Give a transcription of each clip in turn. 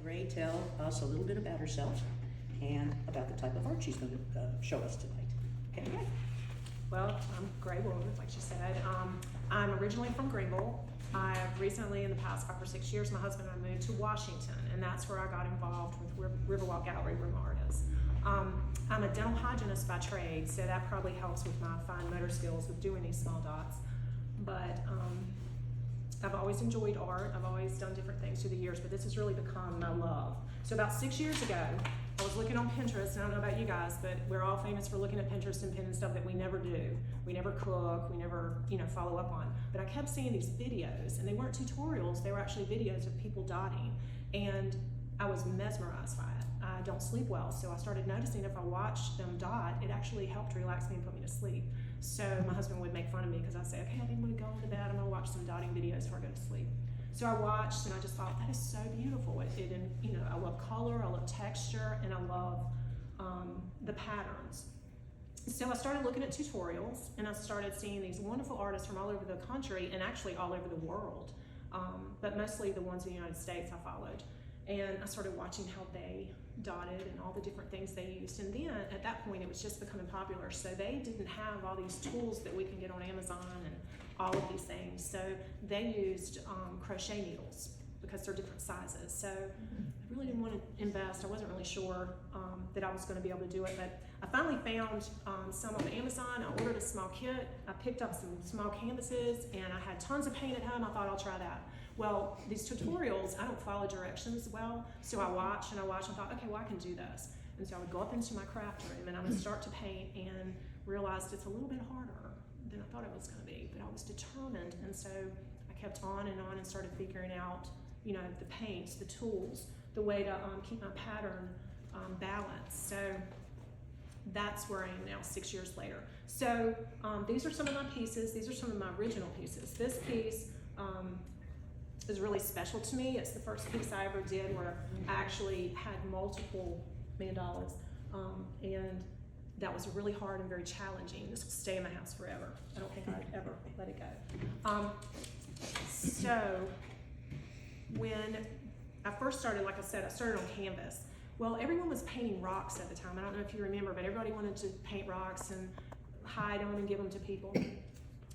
Ray tell us a little bit about herself and about the type of art she's going to show us tonight. Okay, Ray. Well, I'm Gray Wood, like she said. I'm originally from Greenville. I've recently, in the past 5 or 6 years, my husband and I moved to Washington, and that's where I got involved with Riverwalk Gallery Room Artists. I'm a dental hygienist by trade, so that probably helps with my fine motor skills with doing these small dots. But I've always enjoyed art. I've always done different things through the years, but this has really become my love. So about 6 years ago, I was looking on Pinterest, and I don't know about you guys, but we're all famous for looking at Pinterest and pinning stuff that we never do. We never cook, we never, follow up on. But I kept seeing these videos, and they weren't tutorials, they were actually videos of people dotting. And I was mesmerized by it. I don't sleep well, so I started noticing if I watched them dot, it actually helped relax me and put me to sleep. So my husband would make fun of me because I'd say, okay, I think I'm gonna go into bed, I'm gonna watch some dotting videos before I go to sleep. So I watched and I just thought, that is so beautiful. I love color, I love texture, and I love the patterns. So I started looking at tutorials, and I started seeing these wonderful artists from all over the country and actually all over the world, but mostly the ones in the United States I followed. And I started watching how they dotted and all the different things they used. And then at that point, it was just becoming popular. So they didn't have all these tools that we can get on Amazon and all of these things. So they used crochet needles because they're different sizes. So I really didn't want to invest. I wasn't really sure that I was going to be able to do it, but I finally found some on Amazon. I ordered a small kit. I picked up some small canvases, and I had tons of paint at home. I thought I'll try that. Well, these tutorials, I don't follow directions well, so I watched and thought, okay, well, I can do this. And so I would go up into my craft room and I would start to paint and realized it's a little bit harder than I thought it was gonna be, but I was determined. And so I kept on and started figuring out, the paints, the tools, the way to keep my pattern balanced. So that's where I am now 6 years later. So these are some of my pieces. These are some of my original pieces. This piece, is really special to me. It's the first piece I ever did where I actually had multiple mandalas, and that was really hard and very challenging. This will stay in my house forever. I don't think I'd ever let it go. So when I first started, like I said, I started on canvas. Well, everyone was painting rocks at the time. I don't know if you remember, but everybody wanted to paint rocks and hide them and give them to people.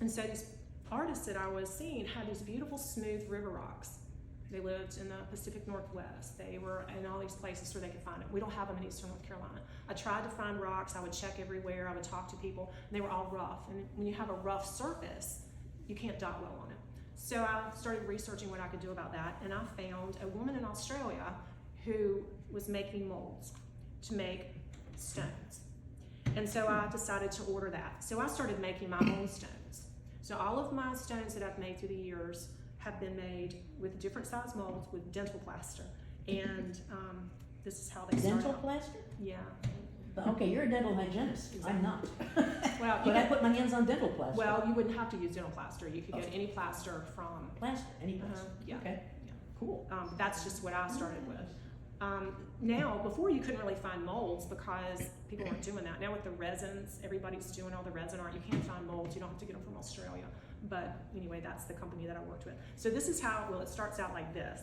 And so these artists that I was seeing had these beautiful smooth river rocks. They lived in the Pacific Northwest. They were in all these places where they could find it. We don't have them in Eastern North Carolina. I tried to find rocks. I would check everywhere. I would talk to people, and they were all rough. And when you have a rough surface, you can't dot well on it. So I started researching what I could do about that, and I found a woman in Australia who was making molds to make stones. And so I decided to order that. So I started making my own stones. So all of my stones that I've made through the years have been made with different size molds with dental plaster. And this is how they started. Dental plaster? Yeah. Okay, you're a dental hygienist. I'm not. Well, But I put my hands on dental plaster. Well, you wouldn't have to use dental plaster. You could get any plaster from... Plaster, any plaster. Yeah. Okay, Yeah. cool. That's just what I started with. Now, before you couldn't really find molds because people weren't doing that. Now with the resins, everybody's doing all the resin art. You can't find molds. You don't have to get them from Australia. But anyway, that's the company that I worked with. So this is how, it starts out like this.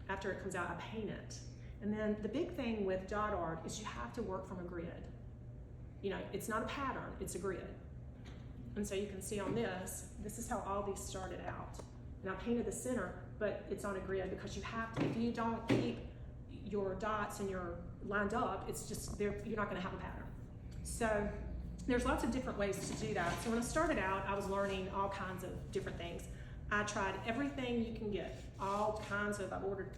After it comes out, I paint it. And then the big thing with dot art is you have to work from a grid. It's not a pattern, it's a grid. And so you can see on this is how all these started out. And I painted the center, but it's on a grid because you have to, if you don't keep your dots and you're lined up, it's just, you're not gonna have a pattern. So there's lots of different ways to do that. So when I started out, I was learning all kinds of different things. I tried everything you can get, I've ordered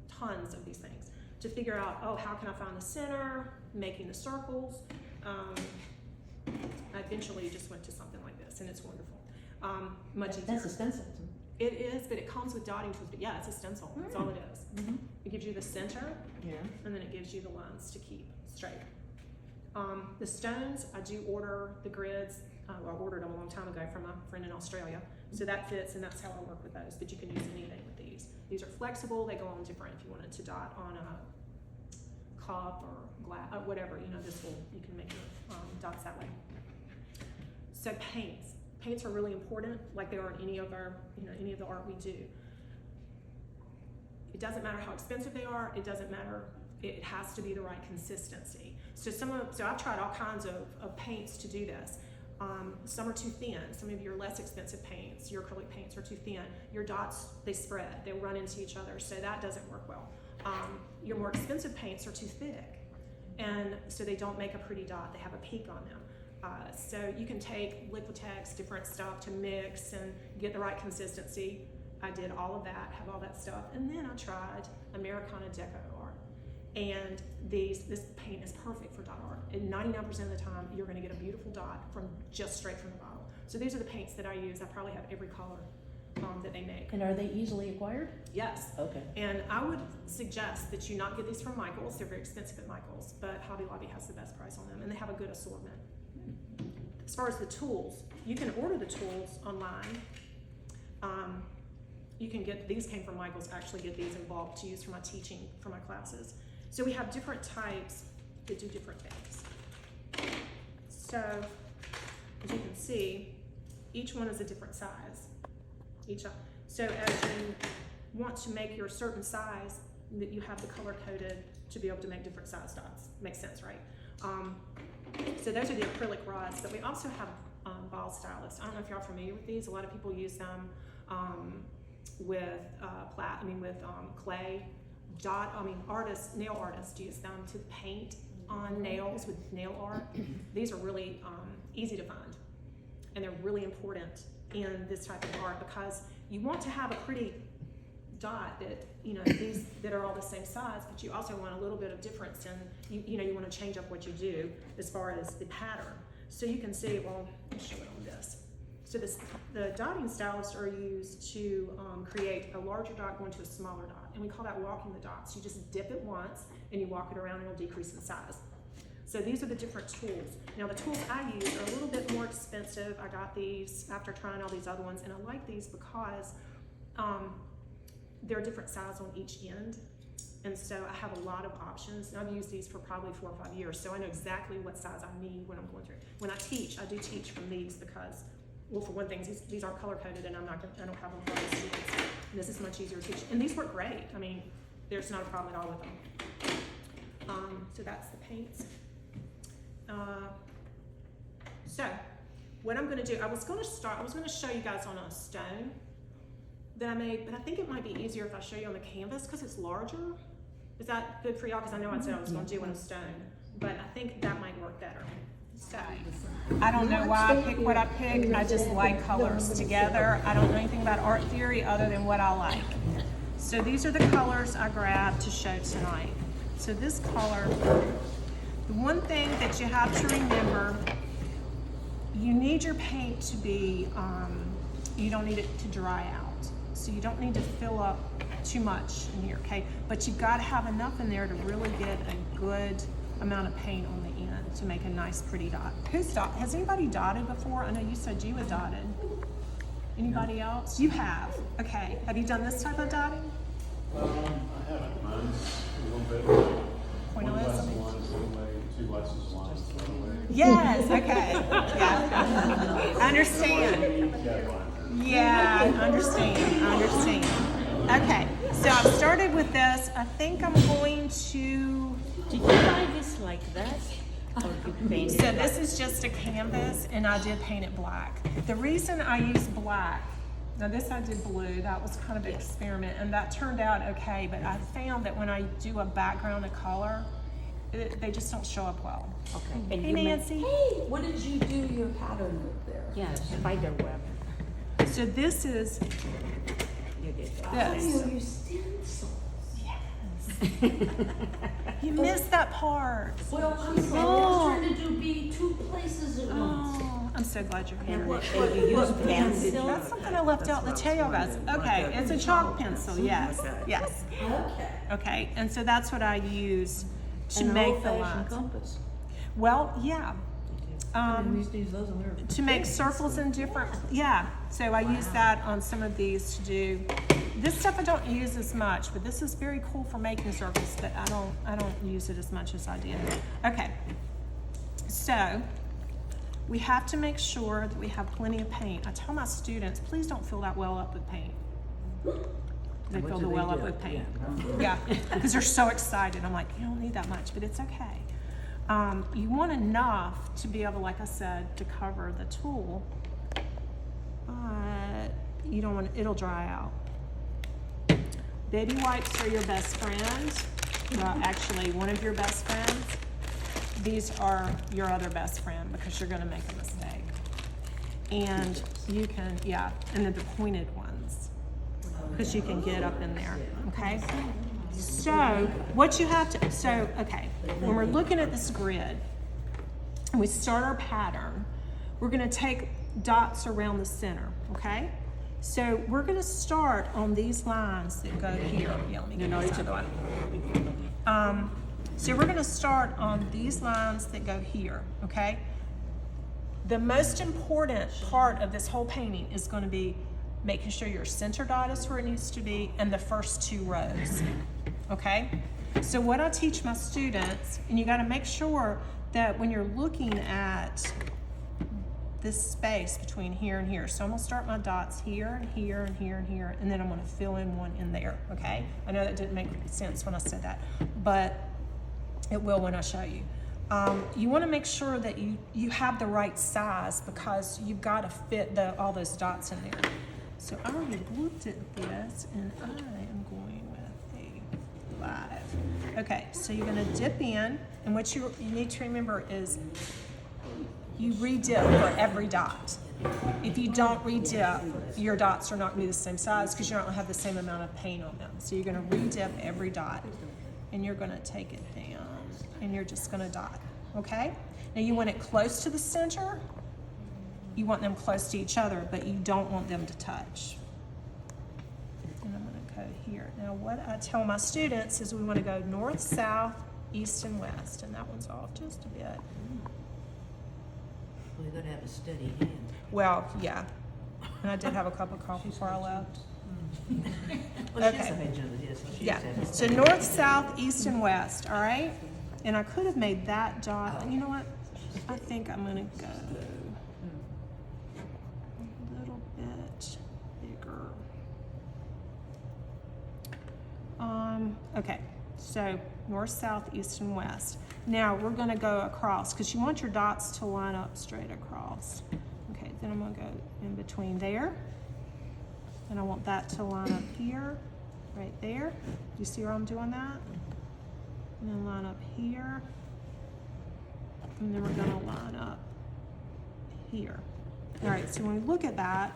tons of these things to figure out, how can I find the center, making the circles. I eventually just went to something like this, and it's wonderful. Much easier. That's a stencil. It is, but it comes with dotting tools. But yeah, it's a stencil. That's all it is. Mm-hmm. It gives you the center, Yeah. and then it gives you the lines to keep straight. The stones, I do order the grids. I ordered them a long time ago from my friend in Australia. So that fits, and that's how I work with those. But you can use anything with these. These are flexible. They go on different. If you wanted to dot on a cup or glass, whatever, you can make your dots that way. So paints. Paints are really important, like they are in any of the art we do. It doesn't matter how expensive they are. It doesn't matter. It has to be the right consistency. So I've tried all kinds of paints to do this. Some are too thin. Some of your less expensive paints, your acrylic paints, are too thin. Your dots, they spread. They run into each other, so that doesn't work well. Your more expensive paints are too thick, and so they don't make a pretty dot. They have a peak on them. So you can take Liquitex, different stuff to mix and get the right consistency. I did all of that, have all that stuff, and then I tried Americana Deco Art. And this paint is perfect for dot art. And 99% of the time, you're gonna get a beautiful dot just straight from the bottle. So these are the paints that I use. I probably have every color that they make. And are they easily acquired? Yes. Okay. And I would suggest that you not get these from Michaels. They're very expensive at Michaels, but Hobby Lobby has the best price on them, and they have a good assortment. As far as the tools, you can order the tools online. You can get, these came from Michaels, actually get these in bulk to use for my teaching, for my classes. So we have different types that do different things. So, as you can see, each one is a different size. So as you want to make your certain size, that you have the color coded to be able to make different size dots. Makes sense, right? So those are the acrylic rods, but we also have ball stylists. I don't know if you're familiar with these. A lot of people use them with clay. Nail artists use them to paint on nails with nail art. These are really easy to find, and they're really important in this type of art because you want to have a pretty dot that, these that are all the same size, but you also want a little bit of difference, and you want to change up what you do as far as the pattern. So you can see, well, I'll show it on this. So the dotting stylists are used to create a larger dot going to a smaller dot, and we call that walking the dots. You just dip it once and you walk it around, and it'll decrease in size. So these are the different tools. Now the tools I use are a little bit more expensive. I got these after trying all these other ones, and I like these because they're a different size on each end. And so I have a lot of options, and I've used these for probably 4 or 5 years, so I know exactly what size I need when I'm going through. When I teach, I do teach from these because, well, for one thing, these aren't color coded, and I don't have them for the students. And this is much easier to teach. And these work great. I mean, there's not a problem at all with them. So that's the paints. So what I'm gonna do, I was gonna show you guys on a stone that I made, but I think it might be easier if I show you on the canvas because it's larger. Is that good for y'all? Because I know I said I was gonna do on a stone, but I think that might work better. So, I don't know why I picked what I picked. I just like colors together. I don't know anything about art theory other than what I like. So these are the colors I grabbed to show tonight. So this color, the one thing that you have to remember, you need your paint to be, you don't need it to dry out. So you don't need to fill up too much in here, okay? But you've got to have enough in there to really get a good amount of paint on the end to make a nice, pretty dot. Has anybody dotted before? I know you said you had dotted. Anybody else? You have. Okay. Have you done this type of dotting? I haven't. Mine's a little bit Point one on glass this. of wine is one way, 2 glasses of wine is the other way. Yes. Okay. Yeah. I understand. Yeah, I understand. Okay, so I've started with this. I think I'm going to, Did you buy this like that? Or you painted so it this is just a canvas, and I did paint it black. The reason I use black, now this I did blue, that was kind of an experiment, and that turned out okay, but I found that when I do a background of color, they just don't show up well. Okay. And Hey you made- Nancy. What did you do your pattern with there? Yeah, spider web. So this is You did that. this. You use stencils. You missed that part. Well, I'm sorry, I was trying to be 2 places at once. Oh, I'm so glad you're here. And you use pencil. That's something I left out to tell you guys. Okay, it's a chalk pencil, yes, yes. Okay. Okay, and so that's what I use to And an make the old-fashioned lines. compass. Well, yeah. To make circles in different, yeah. So I use that on some of these to do. This stuff I don't use as much, but this is very cool for making circles, but I don't use it as much as I did. Okay, so we have to make sure that we have plenty of paint. I tell my students, please don't fill that well up with paint. They What fill do the they well up do? with paint. Yeah. Yeah, because they're so excited. I'm like, you don't need that much, but it's okay. You want enough to be able, like I said, to cover the tool, but you don't want, it'll dry out. Baby wipes are your best friend. Well, actually, one of your best friends. These are your other best friend because you're gonna make a mistake. And you can, yeah, and then the pointed ones, because you can get up in there, okay? So, what you have to, so, okay, when we're looking at this grid, and we start our pattern, we're gonna take dots around the center, okay? So, we're gonna start on these lines that go here. Yeah, let me get this other one. So we're gonna start on these lines that go here, okay? The most important part of this whole painting is gonna be making sure your center dot is where it needs to be and the first two rows, okay? So what I teach my students, and you gotta make sure that when you're looking at this space between here and here, so I'm gonna start my dots here and here and here and here, and then I'm gonna fill in one in there, okay? I know that didn't make sense when I said that, but it will when I show you. You want to make sure that you have the right size because you've got to fit all those dots in there. So I already looked at this and I am going with a 5. Okay, so you're going to dip in, and what you need to remember is you re-dip for every dot. If you don't re-dip, your dots are not going to be the same size because you don't have the same amount of paint on them. So you're going to re-dip every dot and you're going to take it down. And you're just gonna dot, okay? Now you want it close to the center. You want them close to each other, but you don't want them to touch. And I'm gonna go here. Now what I tell my students is we wanna go north, south, east, and west. And that one's off just a bit. Well, you gotta have a steady hand. Well, yeah. And I did have a cup of coffee before I left. Well, she's Okay. a hygienist, yes, so she's Yeah, had a so north, south, east, and west, all right? And I could have made that dot, and you know what? I think I'm gonna go a little bit bigger. Okay, so north, south, east, and west. Now we're gonna go across, because you want your dots to line up straight across. Okay, then I'm gonna go in between there. And I want that to line up here, right there. You see where I'm doing that? And then line up here. And then we're gonna line up here. All right, so when we look at that,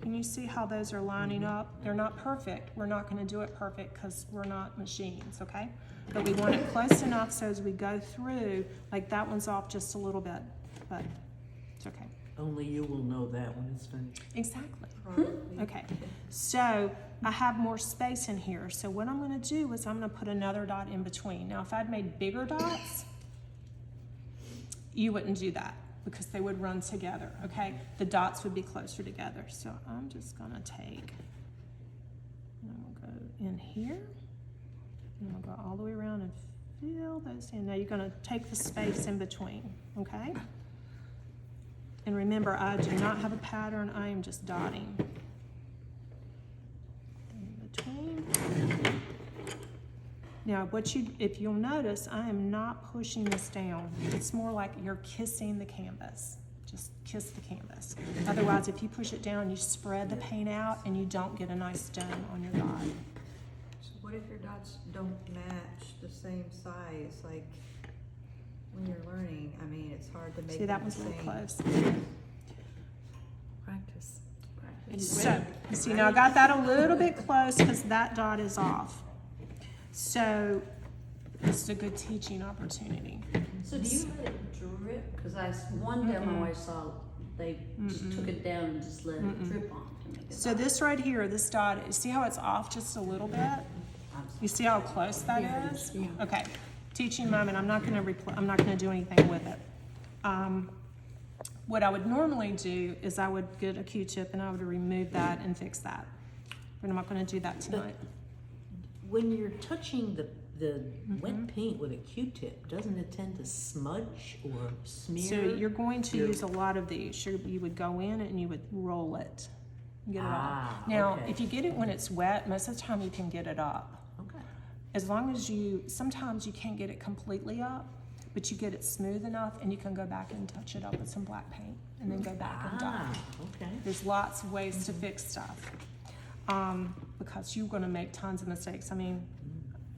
can you see how those are lining up? They're not perfect. We're not gonna do it perfect because we're not machines, okay? But we want it close enough so as we go through, like that one's off just a little bit, but it's okay. Only you will know that when it's finished. Exactly. Okay, so I have more space in here. So what I'm gonna do is I'm gonna put another dot in between. Now, if I'd made bigger dots, you wouldn't do that because they would run together, okay? The dots would be closer together. So I'm just gonna take, and I'm gonna go in here, and I'm gonna go all the way around and fill those in. Now you're gonna take the space in between, okay? And remember, I do not have a pattern, I am just dotting. In between. Now, if you'll notice, I am not pushing this down. It's more like you're kissing the canvas. Just kiss the canvas. Otherwise, if you push it down, you spread the paint out and you don't get a nice dome on your dot. So what if your dots don't match the same size? Like when you're learning, I mean, it's hard to make See, that them one's the a little same. close. Practice. So, you see, now I got that a little bit close because that dot is off. So, this is a good teaching opportunity. So do you let it drip? Because one demo I saw, they just took it down and just let it drip on to make it. So this right here, this dot, you see how it's off just a little bit? You see how close that is? Okay, teaching moment, I'm not gonna do anything with it. What I would normally do is I would get a Q-tip and I would remove that and fix that. But I'm not gonna do that tonight. When you're touching the wet paint with a Q-tip, doesn't it tend to smudge or smear? So you're going to use a lot of these. You would go in and you would roll it. Get it Ah, off. Now, okay. if you get it when it's wet, most of the time you can get it up. Okay. As long as sometimes you can't get it completely up, but you get it smooth enough and you can go back and touch it up with some black paint and then go back and dye. Ah, okay. There's lots of ways to fix stuff. Because you're gonna make tons of mistakes. I mean,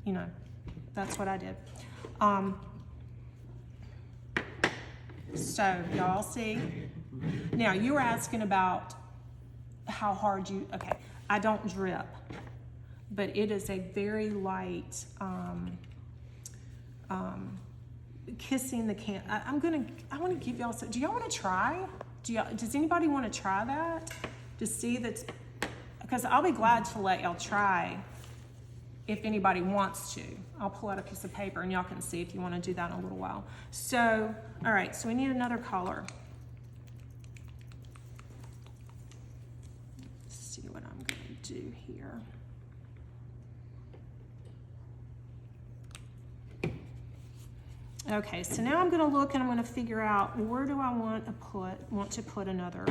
you know, that's what I did. So y'all see? Now you were asking about how hard okay, I don't drip, but it is a very light, kissing the can. I want to give y'all some, do y'all want to try? Does anybody want to try that? To see that's, because I'll be glad to let y'all try if anybody wants to. I'll pull out a piece of paper and y'all can see if you want to do that in a little while. So, all right, so we need another color. Let's see what I'm going to do here. Okay, so now I'm going to look and I'm going to figure out where do I want to put another.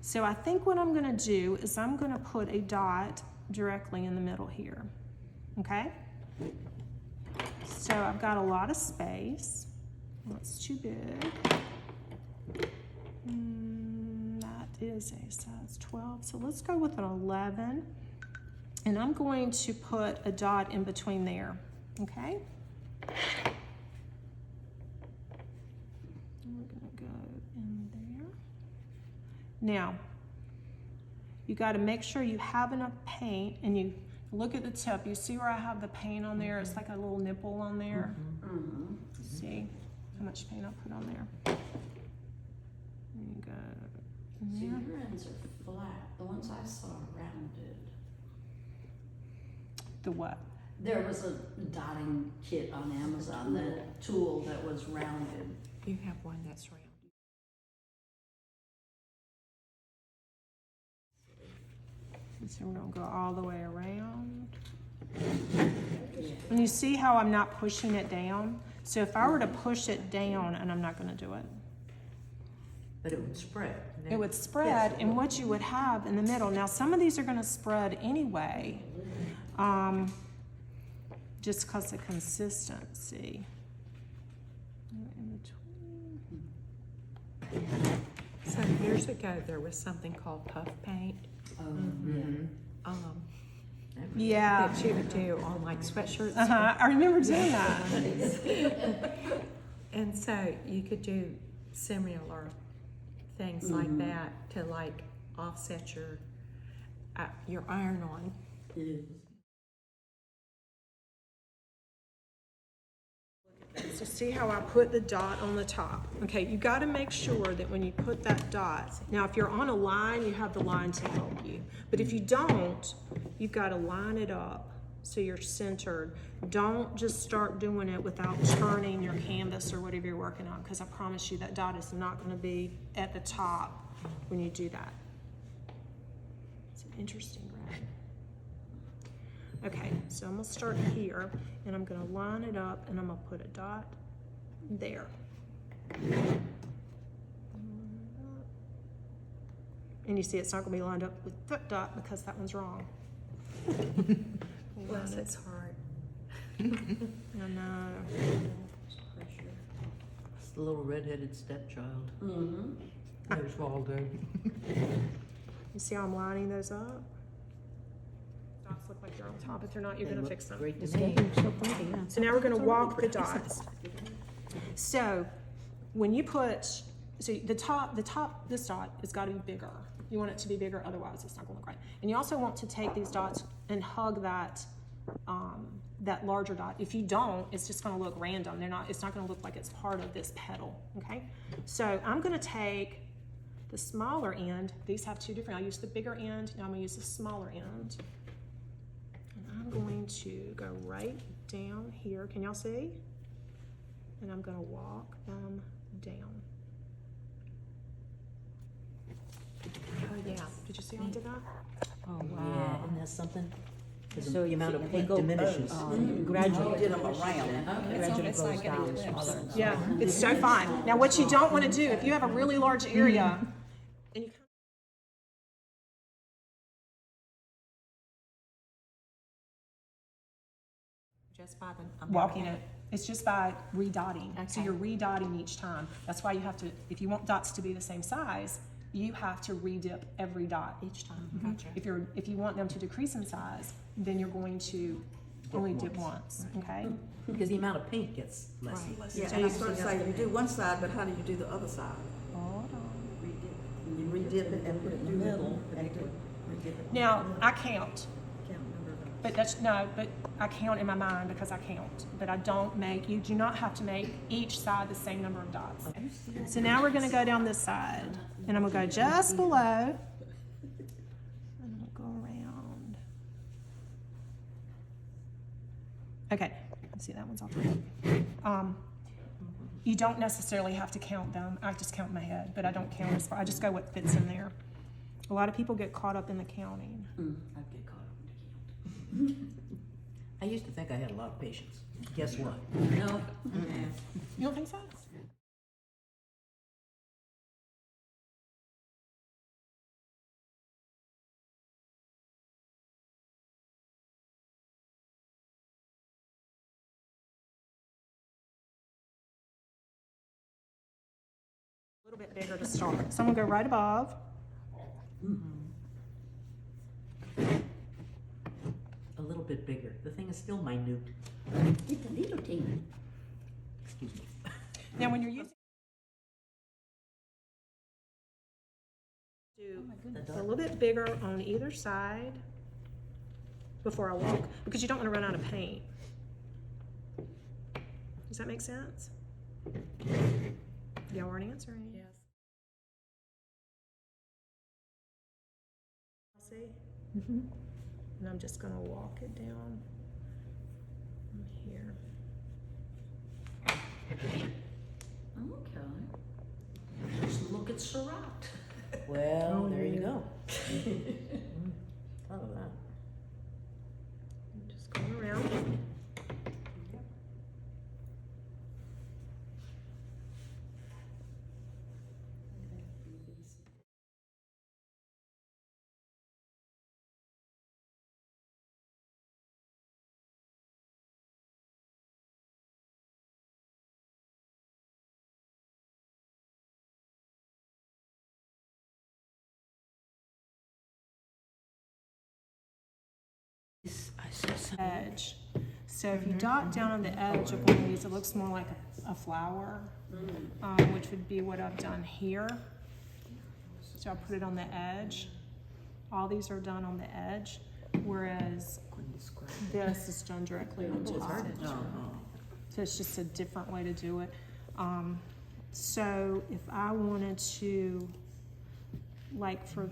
So I think what I'm going to do is I'm going to put a dot directly in the middle here. Okay? So I've got a lot of space. That's too big. That is a size 12. So let's go with an 11. And I'm going to put a dot in between there. Okay? We're going to go in there. Now, you got to make sure you have enough paint, and you look at the tip. You see where I have the paint on there? It's like a little nipple on there. See how much paint I put on there? There you go. See, Yeah. your ends are flat. The ones I saw are rounded. The what? There was a dotting kit on Amazon, that tool that was rounded. You have one that's round. So we're gonna go all the way around. And you see how I'm not pushing it down? So if I were to push it down, and I'm not gonna do it, But it would spread. it would spread, Yes. and what you would have in the middle, now some of these are gonna spread anyway, just because of consistency. In between. So years ago, there was something called puff paint, Yeah, that you would do on like sweatshirts. I remember doing that. And so you could do similar things like that to like offset your iron-on. So see how I put the dot on the top? Okay, you gotta make sure that when you put that dot, now if you're on a line, you have the line to help you. But if you don't, you've gotta line it up so you're centered. Don't just start doing it without turning your canvas or whatever you're working on, because I promise you that dot is not gonna be at the top when you do that. It's an interesting red. Okay, so I'm gonna start here, and I'm gonna line it up, and I'm gonna put a dot there. And you see it's not gonna be lined up with that dot because that one's wrong. Plus, it's hard. I know. It's the little redheaded stepchild. Mm-hmm. There's Waldo. You see how I'm lining those up? Dots look like they're on top. If they're not, you're They gonna look fix them. Great It's to me. getting so pretty, yeah. So now we're gonna walk the dots. So when you put, so this dot has gotta be bigger. You want it to be bigger, otherwise it's not gonna look right. And you also want to take these dots and hug that larger dot. If you don't, it's just gonna look random. It's not gonna look like it's part of this petal, okay? So I'm gonna take the smaller end. These have two different, I'll use the bigger end, now I'm gonna use the smaller end. And I'm going to go right down here, can y'all see? And I'm gonna walk them down. Oh yeah, did you see how I did that? Oh, Yeah, wow. isn't that something? 'Cause So the amount of they paint go, diminishes. gradually. Did them around. Gradually goes down smaller. Yeah, it's so fine. Now what you don't wanna do, if you have a really large area, Just by the. walking it. It's just by redotting. So Okay. you're redotting each time. That's why you have to, if you want dots to be the same size, you have to redip every dot each time. Gotcha. If you want them to decrease in size, then you're going to only dip once, okay? Because the amount of paint gets less and less. Yeah, and I was going to say, you do one side, but how do you do the other side? Hold on. You redip it and put it in the middle, and do redip it. Now, I count, Count number of them. but I count in my mind because I count. But I don't make, you do not have to make each side the same number of dots. So now we're gonna go down this side, and I'm gonna go just below. And I'm gonna go around. Okay, see that one's off the head. You don't necessarily have to count them. I just count in my head, but I don't count as far, I just go what fits in there. A lot of people get caught up in the counting. I'd get caught up in the count. I used to think I had a lot of patience. Guess what? No. You don't think so? A little bit bigger to start. So I'm gonna go right above. A little bit bigger. The thing is still minute. It's a little teeny. Excuse me. Now, when you're using do a little bit bigger on either side before I walk, because you don't want to run out of paint. Does that make sense? Y'all weren't answering. Yes. See? And I'm just gonna walk it down from here. Okay. Just look at Surratt. Well, there you go. Thought of that. I'm just going around. I saw something. Edge. So if you dot down on the edge of one of these, it looks more like a flower, which would be what I've done here. So I'll put it on the edge. All these are done on the edge, whereas this is done directly on top. So it's just a different way to do it. So if I wanted to, like for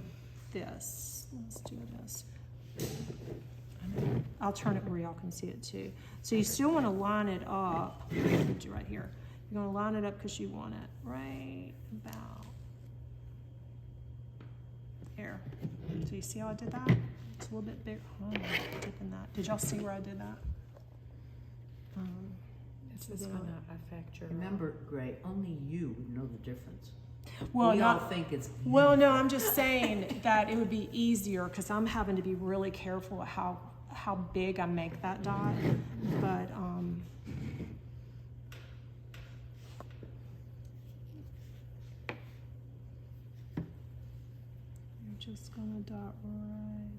this, let's do this. I'll turn it where y'all can see it too. So you still want to line it up. Do right here. You're going to line it up because you want it right about there. So you see how I did that? It's a little bit big. Oh, I'm dipping that. Did y'all see where I did that? This is gonna affect your. Remember, Gray, only you would know the difference. Well, we all not, think it's. well, no, I'm just saying that it would be easier because I'm having to be really careful at how big I make that dot. But I'm just gonna dot right